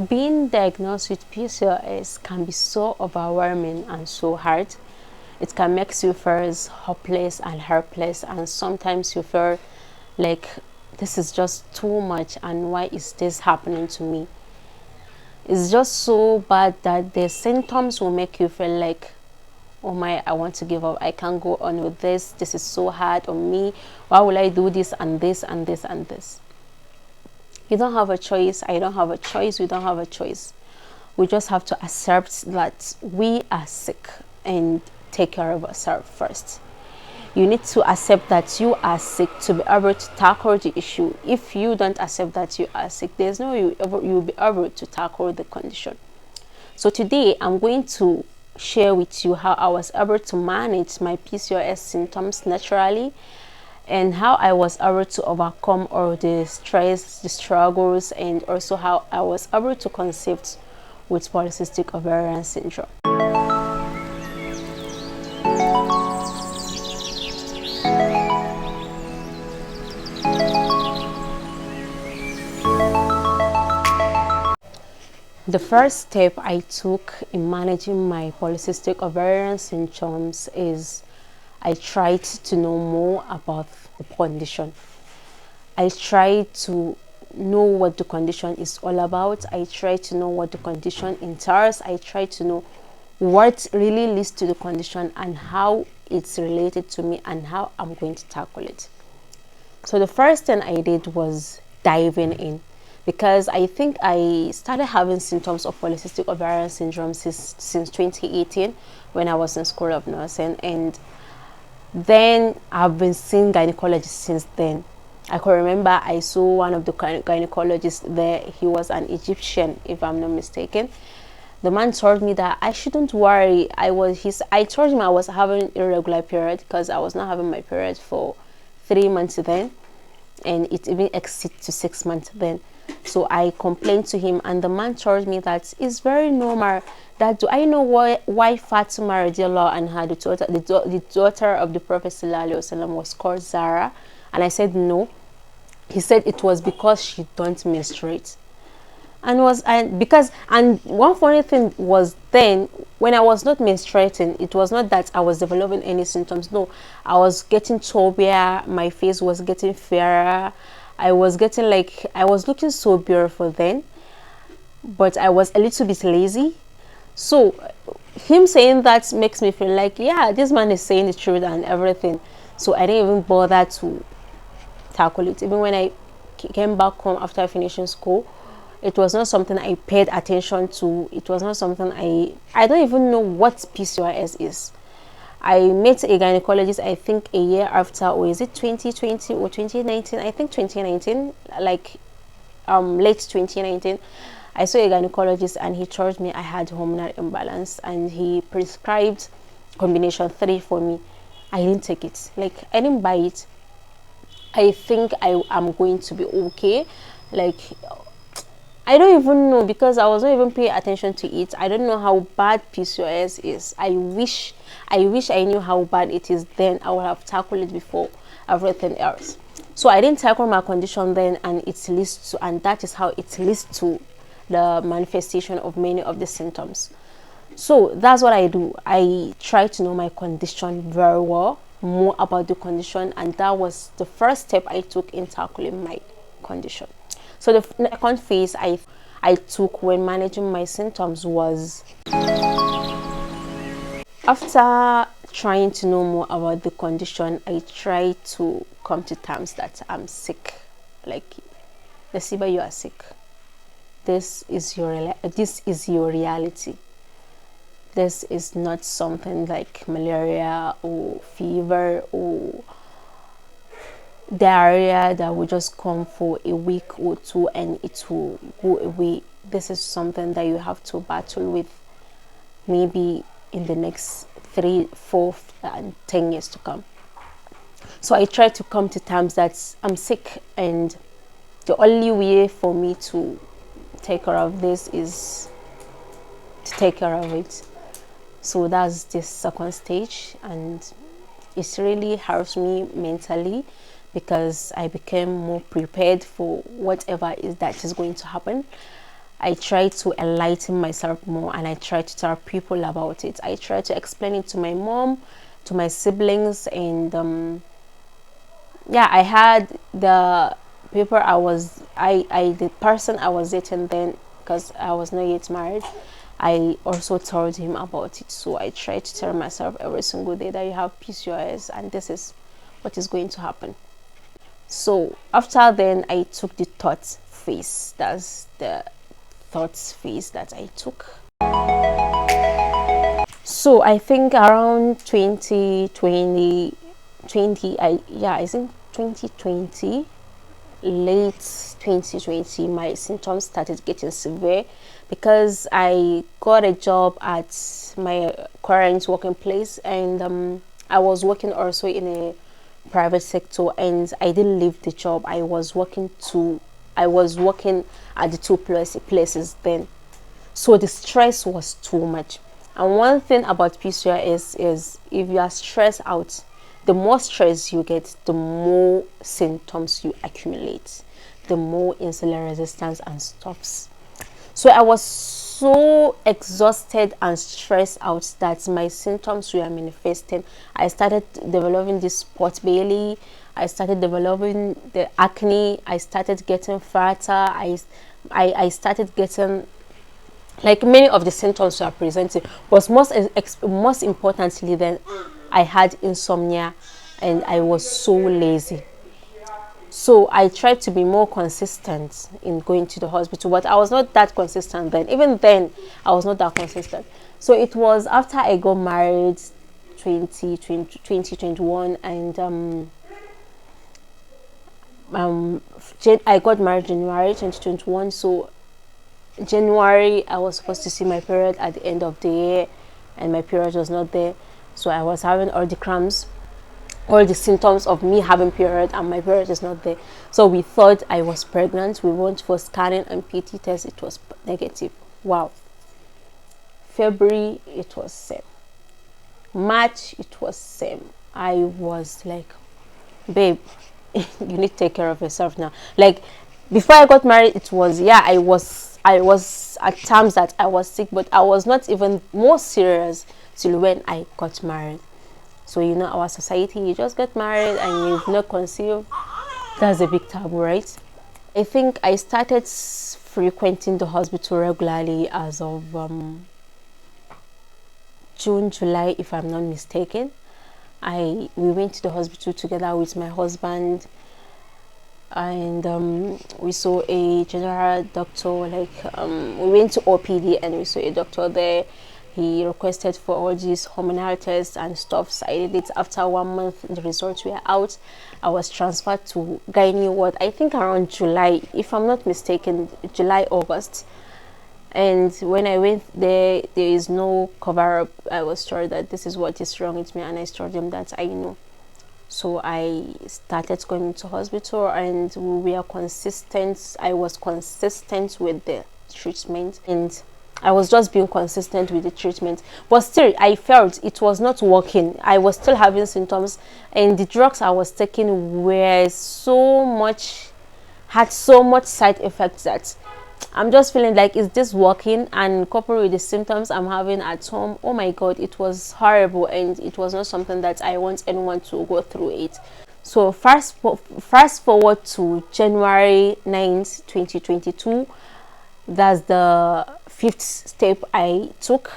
being diagnosed with PCOS can be so overwhelming and so hard. It can make you feel hopeless and helpless, and sometimes you feel like this is just too much and why is this happening to me. It's just so bad that the symptoms will make you feel like, oh my, I want to give up, I can't go on with this is so hard on me, why will I do this and this and this and this. You don't have a choice, I don't have a choice, we don't have a choice. We just have to accept that we are sick and take care of ourselves first. You need to accept that you are sick to be able to tackle the issue. If you don't accept that you are sick, there's no way you'll be able to tackle the condition. So today I'm going to share with you how I was able to manage my PCOS symptoms naturally, and how I was able to overcome all the stress, the struggles, and also how I was able to conceive with polycystic ovarian syndrome. The first step I took in managing my polycystic ovarian symptoms is I tried to know more about the condition. I tried to know what the condition is all about. I tried to know what the condition entails. I tried to know what really leads to the condition and how it's related to me and how I'm going to tackle it. So the first thing I did was diving in, because I think I started having symptoms of polycystic ovarian syndrome since 2018 when I was in School of Nursing, and then I've been seeing gynecologists since then. I can remember I saw one of the gynecologists there. He was an Egyptian, if I'm not mistaken. The man told me that I shouldn't worry. I told him I was having irregular period because I was not having my period for 3 months then, and it even exceeded to 6 months then. So I complained to him, and the man told me that it's very normal. That do I know why Fatima radiallahu anha, the daughter of the Prophet sallallahu alaihi wasallam, was called Zara? And I said no. He said it was because she don't menstruate. And one funny thing was, then when I was not menstruating, it was not that I was developing any symptoms. No, I was getting chubbier, my face was getting fairer, I was looking so beautiful then, but I was a little bit lazy. So him saying that makes me feel like, yeah, this man is saying the truth and everything. So I didn't even bother to tackle it. Even when I came back home after finishing school, it was not something I paid attention to. It was not something I don't even know what PCOS is. I met a gynecologist, I think a year after, or is it 2020 or 2019? I think 2019, like late 2019. I saw a gynecologist and he told me I had hormonal imbalance, and he prescribed combination 3 for me. I didn't take it. Like, I didn't buy it. I think I am going to be okay. Like, I don't even know, because I was not even paying attention to it. I don't know how bad PCOS is. I wish I knew how bad it is. Then I would have tackled it before everything else. So I didn't tackle my condition then, and that is how it leads to the manifestation of many of the symptoms. So that's what I do. I try to know my condition very well, more about the condition, and that was the first step I took in tackling my condition. So the second phase I took when managing my symptoms was, after trying to know more about the condition, I tried to come to terms that I'm sick. Like, Nasiba, you are sick. This is your reality. This is not something like malaria or fever or diarrhea that will just come for a week or two and it will go away. This is something that you have to battle with maybe in the next 3, 4, and 10 years to come. So I try to come to terms that I'm sick, and the only way for me to take care of this is to take care of it. So that's the second stage, and it really helps me mentally, because I became more prepared for whatever is that is going to happen. I try to enlighten myself more, and I try to tell people about it. I try to explain it to my mom, to my siblings, and yeah, I had the people the person I was dating then, because I was not yet married. I also told him about it. So I try to tell myself every single day that you have PCOS and this is what is going to happen. So after then, I took the thoughts phase. That's the thoughts phase that I took. So I think around 2020, I think 2020, late 2020, my symptoms started getting severe because I got a job at my current working place, and I was working also in a private sector, and I didn't leave the job. I was working at the two places then. So the stress was too much. And one thing about PCOS is if you are stressed out, the more stress you get, the more symptoms you accumulate, the more insulin resistance and stuffs. So I was so exhausted and stressed out that my symptoms were manifesting. I started developing this pot belly. I started developing the acne. I started getting fatter. I started getting, like, many of the symptoms were presenting, but most importantly then, I had insomnia and I was so lazy. So I tried to be more consistent in going to the hospital, but I was not that consistent then. Even then, I was not that consistent. So it was after I got married 2021, and I got married January 2021. So January, I was supposed to see my period at the end of the year, and my period was not there. So I was having all the cramps, all the symptoms of me having period, and my period is not there. So we thought I was pregnant. We went for scanning and PT test. It was negative. Wow. February, it was same. March, it was same. I was like, babe, you need to take care of yourself now. Like, before I got married, it was, yeah, I was at times that I was sick, but I was not even more serious till when I got married. So, you know, our society, you just get married and you've not conceived. That's a big taboo, right? I think I started frequenting the hospital regularly as of June, July, if I'm not mistaken. We went to the hospital together with my husband, and we saw a general doctor. We went to OPD and we saw a doctor there. He requested for all these hormonal tests and stuff. So I did it. After 1 month, the results were out. I was transferred to gynae ward, I think around July, if I'm not mistaken, July, August. And when I went there, there is no cover up. I was told that this is what is wrong with me, and I told them that I know. So I started going to hospital, and we were consistent. I was consistent with the treatment, and I was just being consistent with the treatment, but still I felt it was not working. I was still having symptoms, and the drugs I was taking had so much side effects that I'm just feeling like, is this working? And coupled with the symptoms I'm having at home, oh my god, it was horrible, and it was not something that I want anyone to go through it. So fast forward to January 9th, 2022. That's the 5th step I took.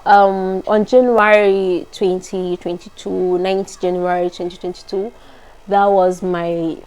On January 2022, 9th January 2022, that was my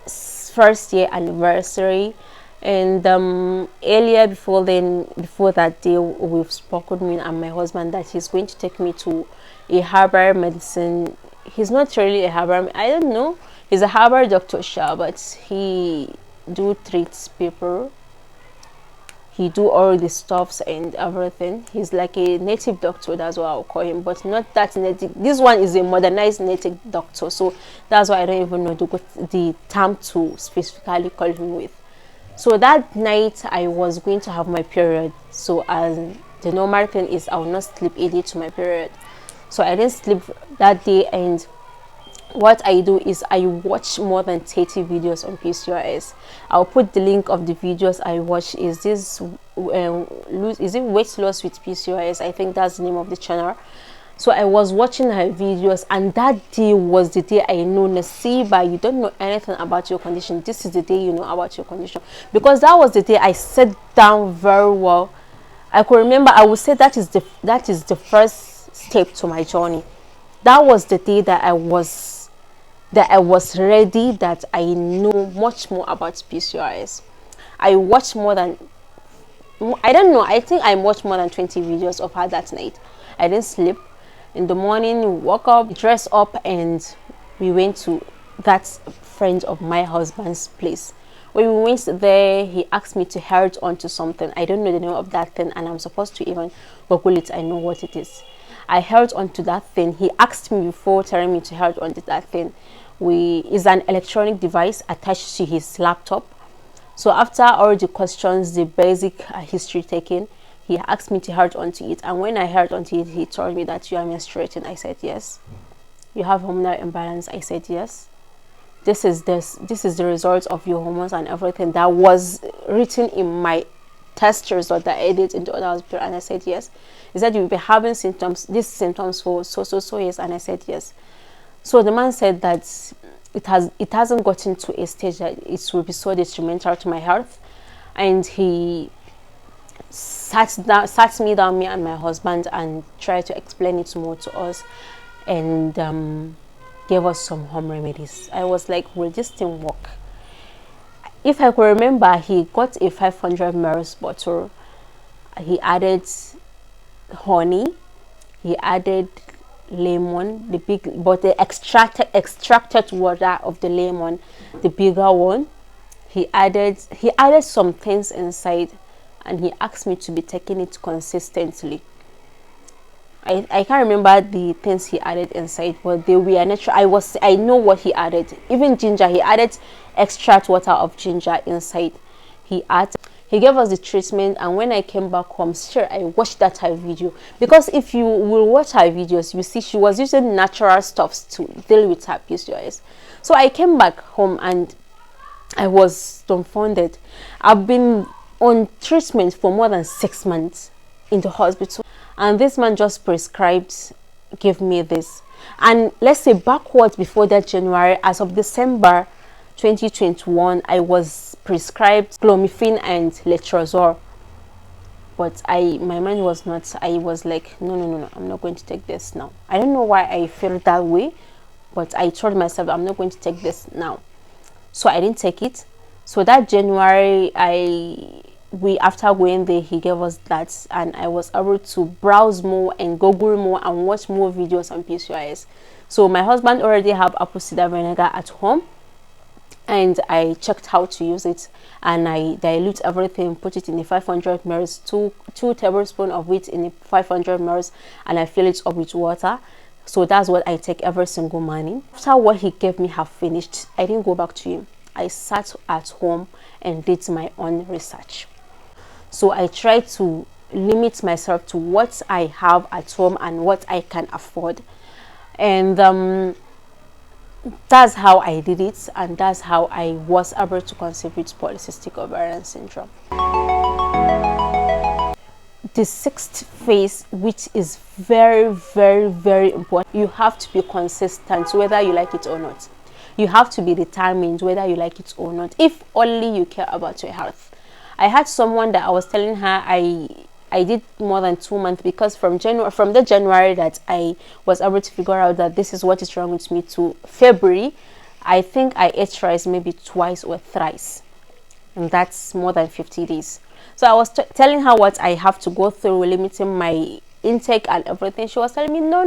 first year anniversary. And earlier before that day, we've spoken, me and my husband, that he's going to take me to a herbal medicine. He's not really a herbal, I don't know, he's a herbal doctor, sure, but he treats people. He do all the stuffs and everything. He's like a native doctor, that's what I'll call him, but not that native. This one is a modernized native doctor, so that's why I don't even know the term to specifically call him with. So that night I was going to have my period. So as the normal thing is, I will not sleep a day to my period. So I didn't sleep that day, and what I do is I watch more than 30 videos on PCOS. I'll put the link of the videos I watch. Is it weight loss with PCOS? I think that's the name of the channel. So I was watching her videos, and that day was the day I know, Nasiba, you don't know anything about your condition. This is the day you know about your condition, because that was the day I sat down very well. I could remember, I would say that is the first step to my journey. That was the day that I was ready, that I know much more about PCOS. I watched more than, I don't know, I think I watched more than 20 videos of her that night. I didn't sleep. In the morning, we woke up, dressed up, and we went to that friend of my husband's place. When we went there, he asked me to hold on to something. I don't know the name of that thing, and I'm supposed to even Google it. I know what it is. I held on to that thing. He asked me before telling me to hold on to that thing. Is an electronic device attached to his laptop. So after all the questions, the basic history taken, he asked me to hold on to it. And when I held on to it, he told me that you are menstruating. I said yes. You have hormonal imbalance. I said yes. This is the result of your hormones and everything that was written in my test result that I did in the other hospital. And I said yes. He said you'll be having these symptoms for so years. And I said yes. So the man said that it hasn't gotten to a stage that it will be so detrimental to my health, and he sat me down, me and my husband, and tried to explain it more to us, and gave us some home remedies. I was like, will this thing work? If I could remember, he got a 500 ml bottle. He added honey, he added lemon, but the extracted water of the lemon, the bigger one. He added some things inside, and he asked me to be taking it consistently. I can't remember the things he added inside, but they were natural. I know what he added. Even ginger, he added extract water of ginger inside. He gave us the treatment, and when I came back home, sure, I watched that her video, because if you will watch her videos, you see she was using natural stuffs to deal with her PCOS. So I came back home and I was dumbfounded. I've been on treatment for more than 6 months in the hospital, and this man just gave me this. And let's say backwards, before that January, as of December 2021, I was prescribed clomiphene and letrozole, but my mind was not. I was like, no, I'm not going to take this now. I don't know why I felt that way, but I told myself I'm not going to take this now. So I didn't take it. So that January, after going there, he gave us that, and I was able to browse more and Google more and watch more videos on PCOS. So my husband already have apple cider vinegar at home, and I checked how to use it, and I dilute everything, put it in a 500 ml, two tablespoons of it in a 500 ml, and I fill it up with water. So that's what I take every single morning. After what he gave me have finished, I didn't go back to him. I sat at home and did my own research. So I tried to limit myself to what I have at home and what I can afford, and that's how I did it, and that's how I was able to conceive with polycystic ovarian syndrome. The sixth phase, which is very, very, very important, you have to be consistent whether you like it or not. You have to be determined whether you like it or not, if only you care about your health. I had someone that I was telling her I did more than 2 months, because from the January that I was able to figure out that this is what is wrong with me, to February, I think I ate rice maybe twice or thrice, and that's more than 50 days. So I was telling her what I have to go through, limiting my intake and everything. She was telling me, no,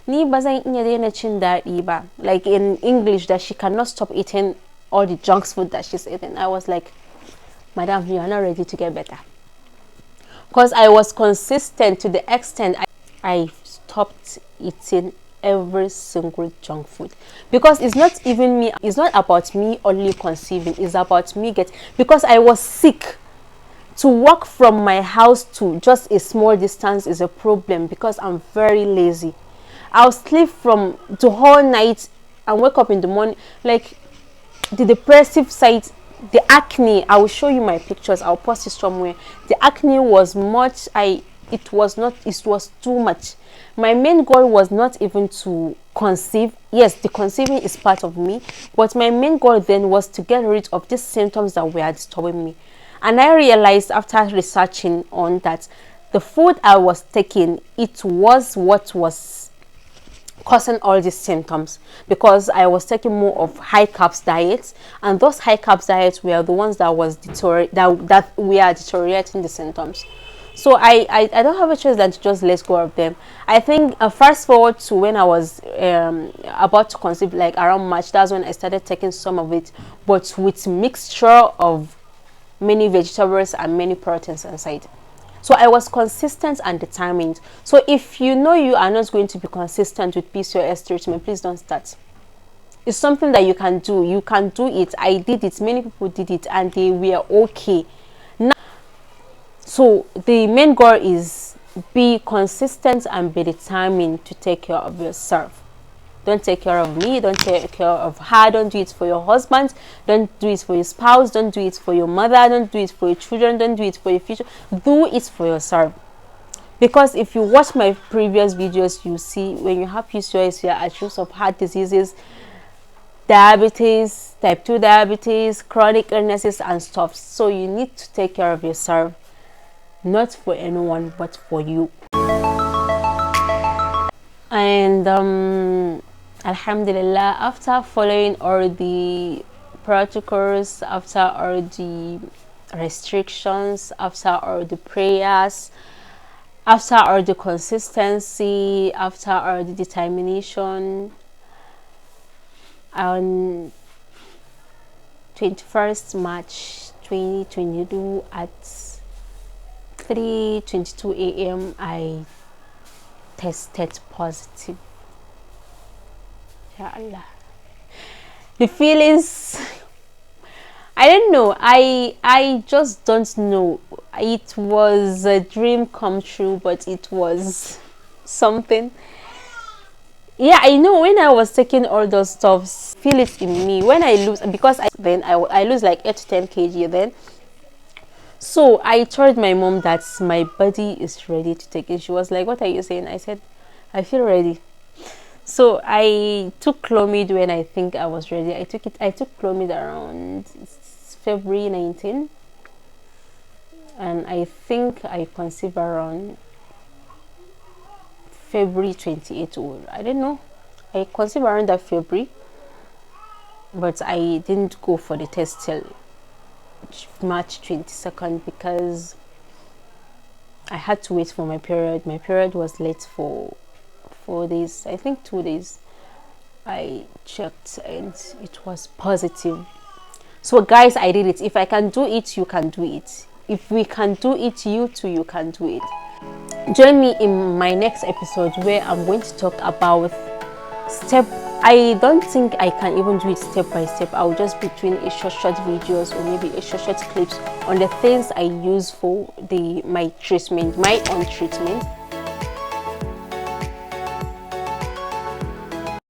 ni bazan iya daina cin daɗi ba, like in English, that she cannot stop eating all the junk food that she's eating. I was like, madam, you are not ready to get better. Because I was consistent to the extent I stopped eating every single junk food, because it's not even me, it's not about me only conceiving, it's about me because I was sick. To walk from my house to just a small distance is a problem, because I'm very lazy. I'll sleep from the whole night and wake up in the morning. Like the depressive side, the acne, I will show you my pictures, I'll post it somewhere. The acne was much, it was too much. My main goal was not even to conceive. Yes, the conceiving is part of me, but my main goal then was to get rid of these symptoms that were disturbing me. And I realized after researching on that the food I was taking, it was what was causing all these symptoms, because I was taking more of high carbs diets, and those high carbs diets were the ones that we are deteriorating the symptoms. So I don't have a choice than to just let go of them. I think fast forward to when I was about to conceive, like around March, that's when I started taking some of it, but with mixture of many vegetables and many proteins inside. So I was consistent and determined. So if you know you are not going to be consistent with PCOS treatment, please don't start. It's something that you can do. You can do it. I did it. Many people did it and they were okay. Now, so the main goal is be consistent and be determined to take care of yourself. Don't take care of me, don't take care of her, don't do it for your husband, don't do it for your spouse, don't do it for your mother, don't do it for your children, don't do it for your future. Do it for yourself. Because if you watch my previous videos, you see when you have PCOS, you are at risk of heart diseases, diabetes, type 2 diabetes, chronic illnesses and stuff. So you need to take care of yourself, not for anyone but for you. And Alhamdulillah, after following all the protocols, after all the restrictions, after all the prayers, after all the consistency, after all the determination, on 21st March 2022 at 3:22 a.m. I tested positive. Ya Allah. The feelings, I don't know. I just don't know. It was a dream come true, but it was something. Yeah, I know when I was taking all those stuffs, feel it in me. When I lose, because I lose like 8 to 10 kg then. So I told my mom that my body is ready to take it. She was like, "What are you saying?" I said, "I feel ready." So I took Clomid when I think I was ready. I took Clomid around February 19, and I think I conceived around February 28, or I don't know. I conceived around that February, but I didn't go for the test till March 22nd because I had to wait for my period. My period was late for 4 days, I think 2 days. I checked and it was positive. So guys, I did it. If I can do it, you can do it. If we can do it, you too, you can do it. Join me in my next episode where I'm going to talk about I don't think I can even do it step by step. I'll just be doing a short videos or maybe a short clips on the things I use for my treatment, my own treatment.